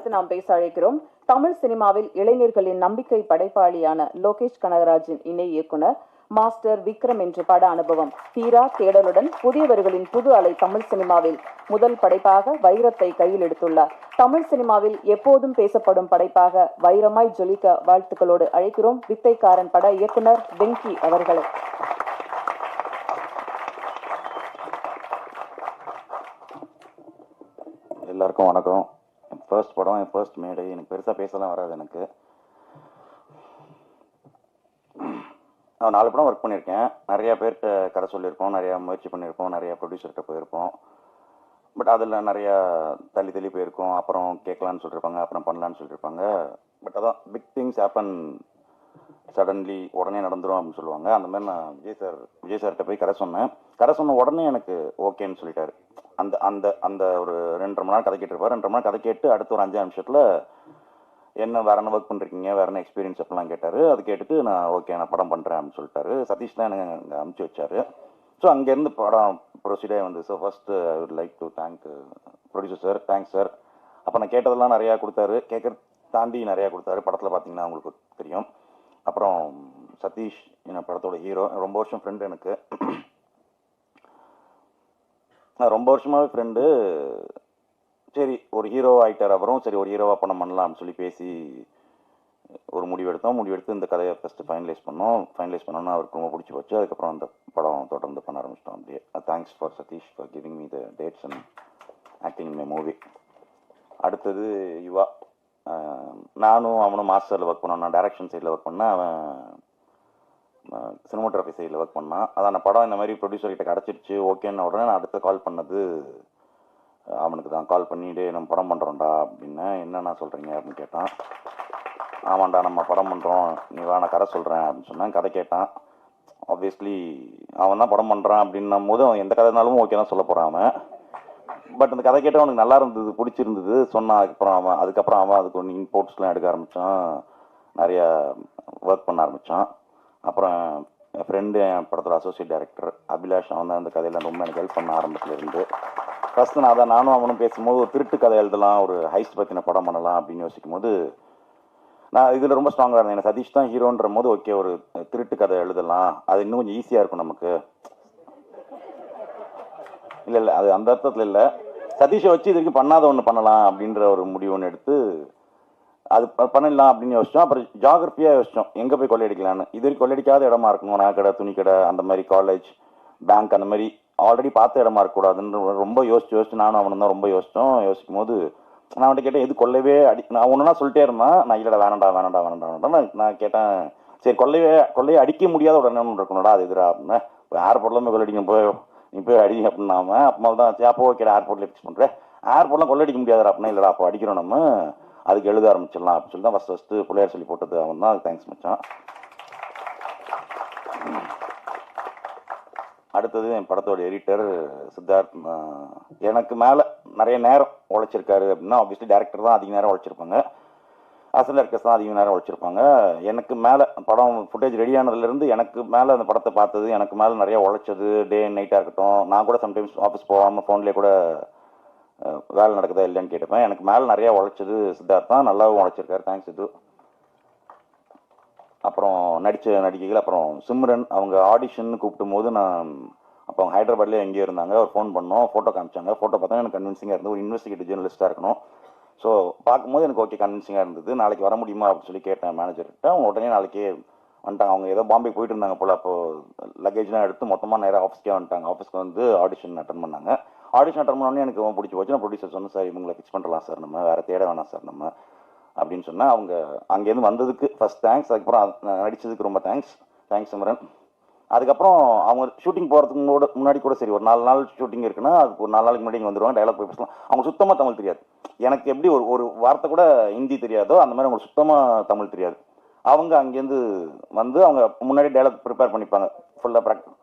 பார்த்து நாம் பேச அழைக்கிறோம். தமிழ் சினிமாவில் இளைஞர்களின் நம்பிக்கை படைப்பாளியான லோகேஷ் கனகராஜின் இணை இயக்குனர் மாஸ்டர் விக்ரம் என்ற பட அனுபவம் தீரா தேடலுடன் புதியவர்களின் புது அலை தமிழ் சினிமாவில் முதல் படைப்பாக வைரத்தை கையில் எடுத்துள்ளார். தமிழ் சினிமாவில் எப்போதும் பேசப்படும் படைப்பாக வைரமாய் ஜொலிக்க வாழ்த்துக்களோடு அழைக்கிறோம் வித்தைக்காரன் பட இயக்குனர் வெங்கி அவர்களை. எல்லாருக்கும் வணக்கம். ஃபர்ஸ்ட் படம், என் ஃபர்ஸ்ட் மேடை. எனக்கு பெருசாக பேசலாம் வராது. எனக்கு நான் 4 படம் ஒர்க் பண்ணியிருக்கேன். நிறையா பேர்கிட்ட கதை சொல்லியிருக்கோம், நிறையா முயற்சி பண்ணியிருக்கோம், நிறையா ப்ரொடியூசர்கிட்ட போயிருப்போம். பட் அதில் நிறையா தள்ளி போயிருக்கோம். அப்புறம் கேட்கலான்னு சொல்லியிருப்பாங்க, அப்புறம் பண்ணலான்னு சொல்லியிருப்பாங்க. பட் அதான் பிக் திங்ஸ் ஹேப்பன் சடன்லி, உடனே நடந்துடும் அப்படின்னு சொல்லுவாங்க. அந்த மாதிரி நான் விஜய் சார்கிட்ட போய் கதை சொன்னேன். கதை சொன்ன உடனே எனக்கு ஓகேன்னு சொல்லிட்டாரு. அந்த அந்த அந்த ஒரு 2.5 மணி நேரம் கதை கேட்டிருப்பார். 2.5 மணி நேரம் கதை கேட்டு அடுத்த ஒரு 5 நிமிஷத்தில் என்ன வேற என்ன ஒர்க் பண்ணிருக்கீங்க, வேற என்ன எக்ஸ்பீரியன்ஸ் அப்படிலாம் கேட்டார். அது கேட்டுட்டு நான் ஓகே நான் படம் பண்ணுறேன் அப்படின்னு சொல்லிட்டாரு. சதீஷ் தான் எனக்கு அங்கே அனுப்பிச்சி வச்சாரு. ஸோ அங்கேருந்து படம் ப்ரொசீடே வந்து. So first I would like to thank producer sir. Thanks sir. அப்போ நான் கேட்டதெல்லாம் நிறையா கொடுத்தாரு, கேட்கறது தாண்டி நிறையா கொடுத்தாரு. படத்தில் பார்த்தீங்கன்னா உங்களுக்கு தெரியும். அப்புறம் சதீஷ் என்ன படத்தோட ஹீரோ, ரொம்ப வருஷம் ஃப்ரெண்டு எனக்கு. ரொம்ப வருஷமாகவே ஃப்ரெண்டு. சரி ஒரு ஹீரோ ஆகிட்டார். அப்புறம் சரி ஒரு ஹீரோவாக படம் பண்ணலாம்னு சொல்லி பேசி ஒரு முடிவெடுத்து இந்த கதையை ஃபஸ்ட்டு ஃபைனலைஸ் பண்ணோன்னா அவருக்கு ரொம்ப பிடிச்சி போச்சு. அதுக்கப்புறம் அந்த படம் தொடர்ந்து பண்ண ஆரம்பிச்சிட்டோம். அப்படியே thanks for Sathish for giving me the dates and acting my movie. அடுத்தது யுவா. நானும் அவனும் மாஸ்டரில் ஒர்க் பண்ணோம். நான் டைரக்ஷன் சைடில் ஒர்க் பண்ணேன், அவன் சினிமோகிராஃபி சைடில் ஒர்க் பண்ணான். அதான் அந்த படம் இந்த மாதிரி ப்ரொடியூசர்கிட்ட கிடச்சிருச்சு ஓகேன்னு உடனே நான் அடுத்து கால் பண்ணது அவனுக்கு தான். கால் பண்ணிட்டு நம்ம படம் பண்ணுறோம்டா அப்படின்னு. என்னென்ன சொல்கிறீங்க அப்படின்னு கேட்டான். ஆமாண்டா நம்ம படம் பண்ணுறோம், நீ வா நான் கதை சொல்கிறேன் அப்படின்னு சொன்னேன். கதை கேட்டான். ஆப்வியஸ்லி அவன் தான் படம் பண்ணுறான் அப்படின்னும் போது அவன் எந்த கதைனாலும் ஓகே தான் சொல்ல போகிறான் அவன். பட் அந்த கதை கேட்டால் அவனுக்கு நல்லா இருந்தது, பிடிச்சிருந்தது சொன்னான். அதுக்கப்புறம் அவன் அதுக்கு ஒன்று இன்போர்ட்ஸ்லாம் எடுக்க ஆரம்பித்தான், நிறையா ஒர்க் பண்ண ஆரம்பித்தான். அப்புறம் என் ஃப்ரெண்டு, என் படத்தோட அசோசியேட் டைரக்டர் அபிலாஷ், அவன் தான் இந்த கதையில் ரொம்ப எனக்கு ஹெல்ப் பண்ண ஆரம்பத்துலேருந்து. ஃபஸ்ட்டு நானும் அவனும் பேசும்போது ஒரு திருட்டு கதை எழுதலாம், ஒரு ஹைஸ்ட் பற்றின படம் பண்ணலாம் அப்படின்னு யோசிக்கும் போது நான் இதில் ரொம்ப ஸ்ட்ராங்காக இருந்தேன். எனக்கு சதீஷ் தான் ஹீரோன்ற போது ஓகே ஒரு திருட்டு கதை எழுதலாம், அது இன்னும் கொஞ்சம் ஈஸியாக இருக்கும் நமக்கு. இல்லை அது அந்த அர்த்தத்தில் இல்லை, சதீஷை வச்சு இது வரைக்கும் பண்ணாத ஒன்று பண்ணலாம் அப்படின்ற ஒரு முடிவு ஒன்று எடுத்து அது பண்ணிடலாம் அப்படின்னு யோசிச்சோம். அப்புறம் ஜியாகிரபியாக யோசிச்சோம் எங்கே போய் கொள்ளையடிக்கலான்னு. இது வரைக்கும் கொள்ளையடிக்காத இடமா இருக்கணும், நகைக்கடை, துணிக்கடை, அந்த மாதிரி காலேஜ், பேங்க், அந்த மாதிரி ஆல்ரெடி பார்த்த இடமா இருக்கக்கூடாதுன்னு ரொம்ப யோசிச்சு நானும் அவனும் தான் ரொம்ப யோசிக்கும் போது நான் அவன்கிட்ட கேட்டேன் எது கொள்ளையவே நான் ஒன்றுனா சொல்லிட்டே இருந்தான். நான் இல்லைடா வேணாண்டா நான் கேட்டேன். சரி கொள்ளையை அடிக்க முடியாத உடனே ஒன்று இருக்கணும்டா, அது எதிரா அப்படின்னா ஏர்போர்ட்லாம் போய் கொள்ளடிக்க நீ போய் அடி அப்படின்னாம அப்போ தான் சரி அப்போ ஓகேடா ஏர்போர்ட்டில் ஃபிக்ஸ் பண்ணுறேன். ஏர்போர்ட்லாம் கொள்ளடிக்க முடியாதா அப்படின்னா இல்லைடா அப்போ அடிக்கிறோம் நம்ம, அதுக்கு எழுத ஆரம்பிச்சிடலாம் அப்படின்னு சொல்லி தான் ஃபஸ்ட்டு பிள்ளையார் சொல்லி போட்டது அவன் தான். அது தேங்க்ஸ் மச்சான். அடுத்தது என் படத்தோட எடிட்டர் சித்தார்த். எனக்கு மேலே நிறைய நேரம் உழைச்சிருக்காரு அப்படின்னா ஆப்வியஸ்லி டேரக்டர் தான் அதிக நேரம் உழைச்சிருப்பாங்க, அசல் டேரக்டர்ஸ் தான் அதிக நேரம் உழைச்சிருப்பாங்க. எனக்கு மேலே படம் ஃபுட்டேஜ் ரெடி ஆனதுலேருந்து எனக்கு மேலே அந்த படத்தை பார்த்தது, எனக்கு மேலே நிறைய உழைச்சது, டே அண்ட் நைட்டாக இருக்கட்டும். நான் கூட சம்டைம்ஸ் ஆஃபீஸ் போகாமல் ஃபோன்லேயே கூட வேலை நடக்குதா இல்லைன்னு கேட்டுப்பேன். எனக்கு மேலே நிறையா உழைச்சது சித்தார்த் தான், நல்லாவும் உழைச்சிருக்காரு. தேங்க்ஸ் இது. அப்புறம் நடித்த நடிகைகள், அப்புறம் சிம்ரன் அவங்க ஆடிஷன் கூப்பிடும் போது நான் அப்போ அவங்க ஹைதராபாத்லேயே எங்கேயோ இருந்தாங்க. ஒரு ஃபோன் பண்ணோம், ஃபோட்டோ காமிச்சாங்க. ஃபோட்டோ பார்த்தா எனக்கு கன்வின்சிங்காக இருந்தது. ஒரு இன்வெஸ்டிகேட்டிவ் ஜேர்னலிஸ்ட்டாக இருக்கணும். ஸோ பார்க்கும்போது எனக்கு ஓகே கன்வின்சிங்காக இருந்தது. நாளைக்கு வர முடியுமா அப்படின்னு சொல்லி கேட்டேன் மேனேஜர்கிட்ட. அவங்க உடனே நாளைக்கே வந்துட்டாங்க. அவங்க ஏதோ பாம்பே போயிட்டு இருந்தாங்க போல். அப்போது லக்கேஜ்லாம் எடுத்து மொத்தமாக நேராக ஆஃபீஸ்க்கே வந்துட்டாங்க. ஆஃபீஸ்க்கு வந்து ஆடிஷன் அட்டன் பண்ணாங்க. ஆடிஷன் அட்டன் பண்ணோடனே எனக்கு ரொம்ப பிடிச்சி போச்சு. நான் ப்ரொடியூசர் சொன்னேன், சார் இவங்களை ஃபிக்ஸ் பண்ணலாம் சார், நம்ம வேறு தேட வேணாம் சார் நம்ம அப்படின்னு சொன்னால் அவங்க அங்கேருந்து வந்ததுக்கு ஃபஸ்ட் தேங்க்ஸ். அதுக்கப்புறம் நடித்ததுக்கு ரொம்ப தேங்க்ஸ் சிம்ரன். அதுக்கப்புறம் அவங்க ஷூட்டிங் போகிறதுக்கு முன்னாடி கூட சரி ஒரு 4 நாள் ஷூட்டிங் இருக்குன்னா அதுக்கு ஒரு 4 நாளைக்கு முன்னாடி இங்கே வந்துடுவாங்க, டைலாக் போய் பேசலாம். அவங்க சுத்தமாக தமிழ் தெரியாது. எனக்கு எப்படி ஒரு வார்த்தை கூட ஹிந்தி தெரியாதோ அந்த மாதிரி அவங்களுக்கு சுத்தமாக தமிழ் தெரியாது. அவங்க அங்கேருந்து வந்து அவங்க முன்னாடி டைலாக் ப்ரிப்பேர் பண்ணிப்பாங்க,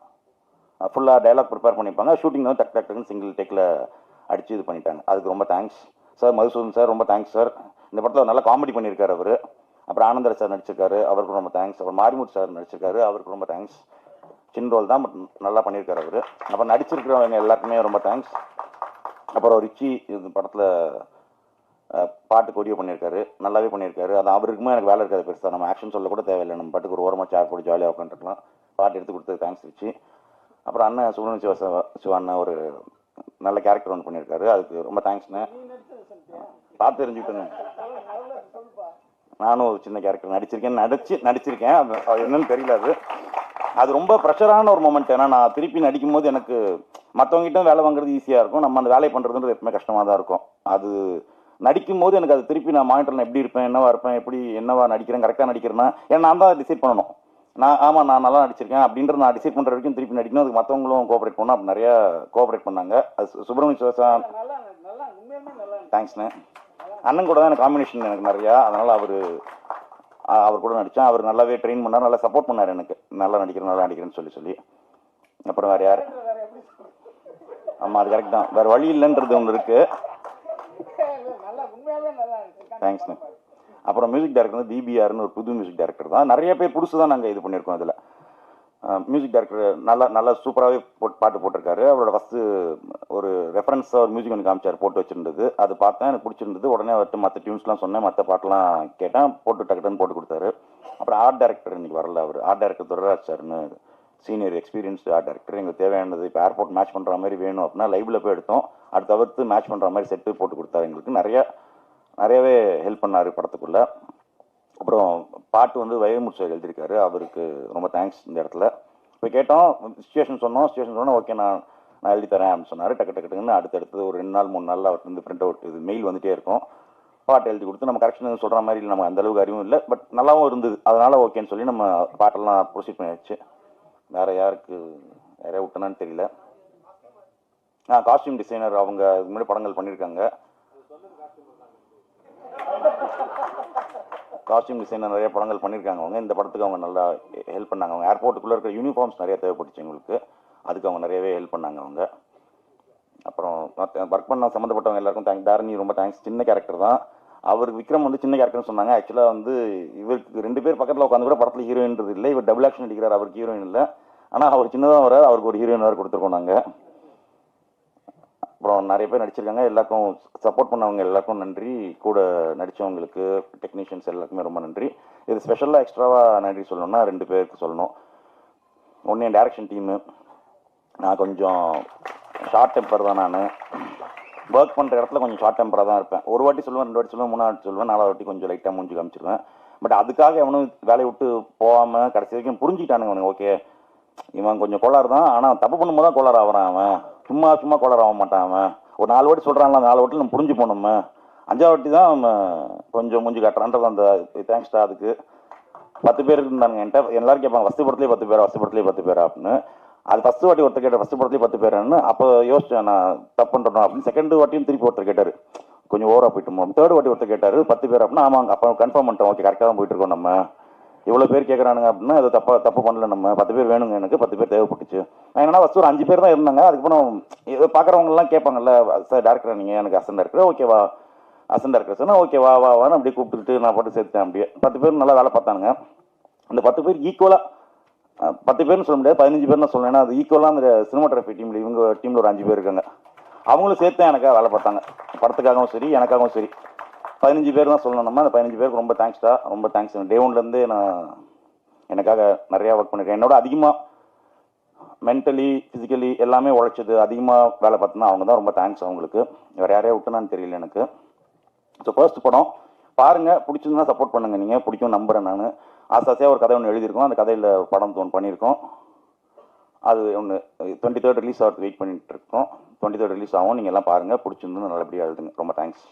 ஃபுல்லாக டைலாக் ப்ரிப்பேர் பண்ணிப்பாங்க. ஷூட்டிங் வந்து டக்குன்னு சிங்கிள் டேக்கில் அடித்து இது பண்ணிட்டாங்க. அதுக்கு ரொம்ப தேங்க்ஸ் சார். மதுசூதன் சார் ரொம்ப தேங்க்ஸ் சார். இந்த படத்தில் நல்லா காமெடி பண்ணியிருக்காரு அவர். அப்புறம் ஆனந்தர் சார் நடிச்சிருக்காரு, அவருக்கு ரொம்ப தேங்க்ஸ். அப்புறம் மாரிமுத்து சார் நடிச்சிருக்காரு, அவருக்கு ரொம்ப தேங்க்ஸ். சின்ன ரோல் தான் பட் நல்லா பண்ணியிருக்காரு அவர். அப்புறம் நடிச்சிருக்கிறவங்க எல்லாருக்குமே ரொம்ப தேங்க்ஸ். அப்புறம் ரிச்சி இந்த படத்தில் பாட்டுக்கு ஆடியோ பண்ணியிருக்காரு, நல்லாவே பண்ணியிருக்காரு. அது அவருக்குமே எனக்கு வேலை இருக்காது பெருசாக, நம்ம ஆக்ஷன் சொல்ல கூட தேவையில்லை, நம்ம பாட்டுக்கு ஒரு ஓரமாக சேர் போட்டு ஜாலியாக உட்காந்துருக்கலாம். பாட்டு எடுத்து கொடுத்தது தேங்க்ஸ் வச்சு. அப்புறம் அண்ணன் சுப்ரமணிய சிவா அண்ணன் ஒரு நல்ல கேரக்டர் ஒன்று பண்ணியிருக்காரு, அதுக்கு ரொம்ப தேங்க்ஸ்ண்ணே. பார்த்து தெரிஞ்சுக்கிட்டுங்க, நானும் ஒரு சின்ன கேரக்டர் நடிச்சிருக்கேன். அது என்னன்னு தெரியல. அது ரொம்ப ப்ரெஷரான ஒரு மொமெண்ட். ஏன்னா நான் திருப்பி நடிக்கும் போது எனக்கு மற்றவங்ககிட்ட வேலை வாங்குறது ஈஸியாக இருக்கும், நம்ம அந்த வேலையை பண்ணுறதுன்றது எப்பவுமே கஷ்டமாக தான் இருக்கும். அது நடிக்கும் போது எனக்கு அது திருப்பி நான் மானிட்டரில் எப்படி இருப்பேன், என்னவா இருப்பேன், எப்படி என்னவா நடிக்கிறேன், கரெக்டாக நடிக்கிறேன்னா, ஏன்னா நான் தான் டிசைட் பண்ணணும். நான் நல்லா நடிச்சிருக்கேன் அப்படின்றது நான் டிசைட் பண்ணுற வரைக்கும் திருப்பி நடிக்கணும். அதுக்கு மற்றவங்களும் கோஆப்ரேட் பண்ணணும். அப்படி நிறையா கோஆப்ரேட் பண்ணாங்க. அது சுப்ரமணிய சிவா தேங்க்ஸ்ண்ணே. அண்ணன் கூட தான் எனக்கு காம்பினேஷன் எனக்கு நிறையா, அதனால் அவர் கூட நடித்தேன். அவர் நல்லாவே ட்ரெயின் பண்ணார், நல்லா சப்போர்ட் பண்ணார் எனக்கு, நல்லா நடிக்கிறேன்னு சொல்லி. அப்புறம் வேறு யார்? ஆமாம், அது கரெக்ட் தான், வேறு வழி இல்லைன்றது ஒன்று இருக்குது. தேங்க்ஸ்ண்ணே. அப்புறம் மியூசிக் டைரக்டர் வந்து பிபிஆர்னு ஒரு புது மியூசிக் டைரக்டர் தான். நிறைய பேர் புதுசு தான் நாங்கள் இது பண்ணியிருக்கோம். இதில் மியூசிக் டைரக்டர் நல்லா சூப்பராகவே பாட்டு போட்டிருக்காரு. அவரோட ஃபஸ்ட்டு ஒரு ரெஃபரன்ஸாக ஒரு மியூசிக் ஒன்று காமிச்சார், போட்டு வச்சுருந்தது. அது பார்த்தேன், எனக்கு பிடிச்சிருந்தது. உடனே அவர்கிட்ட மற்ற டியூன்ஸ்லாம் சொன்னேன், மற்ற பாட்டெலாம் கேட்டேன், டக்குன்னு போட்டு கொடுத்தாரு. அப்புறம் ஆர்ட் டைரக்டர் இன்றைக்கி வரல. அவர் ஆர்ட் டைரக்டர் துரராஜ் சார்னு சீனியர் எக்ஸ்பீரியன்ஸ்டு ஆர்ட் டைரக்டர். எங்களுக்கு தேவையானது இப்போ ஏர்போர்ட் மேட்ச் பண்ணுற மாதிரி வேணும் அப்படின்னா லைவில் போய் எடுத்தோம். அது தவிர்த்து மேட்ச் பண்ணுற மாதிரி செட்டு போட்டு கொடுத்தாரு. எங்களுக்கு நிறையவே ஹெல்ப் பண்ணார் படத்துக்குள்ளே. அப்புறம் பாட்டு வந்து வைரமுத்து சார் எழுதியிருக்காரு, அவருக்கு ரொம்ப தேங்க்ஸ். இந்த இடத்துல இப்போ கேட்டோம், சுச்சுவேஷன் சொன்னோம், ஓகே நான் எழுதி தரேன் அப்படின்னு சொன்னார். டக்குன்னு அடுத்தடுத்து ஒரு 2 நாள் 3 நாளில் அவருக்கு வந்து பிரிண்ட் அவுட் இது மெயில் வந்துகிட்டே இருக்கும். பாட்டு எழுதி கொடுத்து நம்ம கரெக்ஷன் சொல்கிற மாதிரி இல்லை, நமக்கு அந்தளவுக்கு அறிவும் இல்லை, பட் நல்லாவும் இருந்தது. அதனால் ஓகேன்னு சொல்லி நம்ம பாட்டெல்லாம் ப்ரொசீட் பண்ணியாச்சு. வேறு யாரையா விட்டனான்னு தெரியல. காஸ்டியூம் டிசைனர் அவங்க இதுக்கு முன்னாடி படங்கள் பண்ணியிருக்காங்க. காஸ்டியூம் டிசைனர் நிறைய படங்கள் பண்ணியிருக்காங்க அவங்க. இந்த படத்துக்கு அவங்க நல்லா ஹெல்ப் பண்ணாங்க. அவங்க ஏர்போர்ட்டுக்குள்ளே இருக்கிற யூனிஃபார்ம்ஸ் நிறைய தேவைப்பட்டுச்சு எங்களுக்கு, அதுக்கு அவங்க நிறையவே ஹெல்ப் பண்ணாங்க அவங்க. அப்புறம் ஒர்க் பண்ண சம்மந்தப்பட்டவங்க எல்லாருக்கும் தேங்க்ஸ். தாரணி ரொம்ப தேங்க்ஸ். சின்ன கேரக்டர் தான் அவருக்கு. விக்ரம் வந்து சின்ன கேரக்டர்னு சொன்னாங்க. ஆக்சுவலாக வந்து இவருக்கு 2 பேர் பக்கத்தில் உட்காந்து கூட படத்தில் ஹீரோயின்றது இல்லை. இவர் டபுள் ஆக்ஷன் அடிக்கிறார், அவருக்கு ஹீரோயின் இல்லை. ஆனால் அவர் சின்னதாக வர அவருக்கு ஒரு ஹீரோயின் வேறு கொடுத்துருக்கோம் நாங்கள். அப்புறம் நிறைய பேர் நடிச்சிருக்காங்க. எல்லாருக்கும் சப்போர்ட் பண்ணவங்க எல்லாருக்கும் நன்றி. கூட நடித்தவங்களுக்கு, டெக்னீஷியன்ஸ் எல்லாருக்குமே ரொம்ப நன்றி. இது ஸ்பெஷலாக எக்ஸ்ட்ராவாக நன்றி சொல்லணும்னா 2 பேருக்கு சொல்லணும். ஒன்று என் டைரக்ஷன் டீமு. நான் கொஞ்சம் ஷார்ட் டெம்பர் தான். நான் ஒர்க் பண்ணுற இடத்துல கொஞ்சம் ஷார்ட் டெம்பராக தான் இருப்பேன். ஒரு வாட்டி சொல்லுவேன், 2 வாட்டி சொல்லுவேன், 3 வாட்டி சொல்லுவேன், 4வது வாட்டி கொஞ்சம் லைட்டாக மூஞ்சி காமிச்சிருவேன். பட் அதுக்காக எவனும் வேலையை விட்டு போகாமல் கடைசி வரைக்கும் புரிஞ்சுக்கிட்டானுங்க அவனுங்க. ஓகே, இவன் கொஞ்சம் கோளாறு தான், ஆனால் தப்பு பண்ணும்போது தான் கோளாறு ஆகிறான் அவன், சும்மா கோளாறு ஆக மாட்டான் அவன். ஒரு 4 வாட்டி சொல்கிறான்ல, அந்த 4 வாட்டி நம்ம புரிஞ்சு போனோம். 5வது வாட்டி தான் அவன் கொஞ்சம் மூஞ்சி காட்டுறான்றது. அந்த தேங்க்ஸ்டா. அதுக்கு 10 பேர் இருந்தாங்க என்கிட்ட. எல்லாரும் கேட்பாங்க, ஃபஸ்ட்டு படத்துலேயே 10 பேர் அப்படின்னு. அது ஃபஸ்ட்டு வாட்டி ஒருத்தர் கேட்டார், ஃபஸ்ட்டு படத்துலேயே 10 பேருன்னு. அப்போ யோசிச்சேன், நான் தப்பு பண்ணுறோம் அப்படின்னு. செகண்ட் வாட்டியும் திருப்பி ஒருத்தர் கேட்டார், கொஞ்சம் ஓவராக போயிட்டோம். 3rd வாட்டி ஒருத்தர் கேட்டார் 10 பேர் அப்படின்னா. ஆமாங்க, அப்போ கன்ஃபார்ம் பண்ணிட்டோம், ஓகே கரெக்டாக தான் போயிட்டு இருக்கோம் நம்ம. இவ்வளோ பேர் கேட்குறானுங்க அப்படின்னா அது தப்பு பண்ணல நம்ம. 10 பேர் வேணுங்க, எனக்கு 10 பேர் தேவைப்பட்டுச்சு. ஏன்னா ஃபஸ்ட்டு ஒரு 5 பேர் தான் இருந்தாங்க. அதுக்கப்புறம் ஏதோ பார்க்குறவங்கலாம் கேட்பாங்கல்ல, சார் டேரக்டர் நீங்கள் எனக்கு அசன் டேரக்டர், ஓகேவா அசன் டேரக்டர் சார், ஓகே வான்னு அப்படியே கூப்பிட்டுக்கிட்டு நான் பாட்டு சேர்த்தேன். அப்படியே 10 பேர் நல்லா வேலை பார்த்தாங்க. அந்த 10 பேர் ஈக்குவலாக, 10 பேர்னு சொல்ல முடியாது, 15 பேர் தான் சொல்லணும். ஏன்னா அது ஈக்குவலாக அந்த சினிமாட்டோகிராஃபி டீமில் இவங்க டீமில் ஒரு 5 பேர் இருக்காங்க. அவங்களும் சேர்த்து எனக்காக வேலை பார்த்தாங்க, படத்துக்காகவும் சரி எனக்காகவும் சரி. 15 பேர் தான் சொல்லணும் நம்ம. அந்த 15 பேருக்கு ரொம்ப தேங்க்ஸ்டா, ரொம்ப தேங்க்ஸ். டே 1லேருந்து நான் எனக்காக நிறையா ஒர்க் பண்ணியிருக்கேன். என்னோட அதிகமாக மென்டலி ஃபிசிக்கலி எல்லாமே உழைச்சது, அதிகமாக வேலை பார்த்தோன்னா அவங்க தான். ரொம்ப தேங்க்ஸ் அவங்களுக்கு. வேறு யாரையா விட்டுனான்னு தெரியல எனக்கு. ஸோ ஃபர்ஸ்ட் படம் பாருங்கள், பிடிச்சிருந்தா சப்போர்ட் பண்ணுங்கள். நீங்கள் பிடிக்கும் நம்புகிறேன். நான் ஆசாசியாக ஒரு கதை ஒன்று எழுதியிருக்கோம், அந்த கதையில் படம் பண்ணியிருக்கோம். அது ஒன்று 23rd ரிலீஸ் ஆகிறது வெயிட் பண்ணிட்டு இருக்கோம். 23rd ரிலீஸ் ஆகும். நீங்கள் எல்லாம் பாருங்கள், பிடிச்சிருந்து நல்லபடியாக எழுதுங்க. ரொம்ப தேங்க்ஸ்.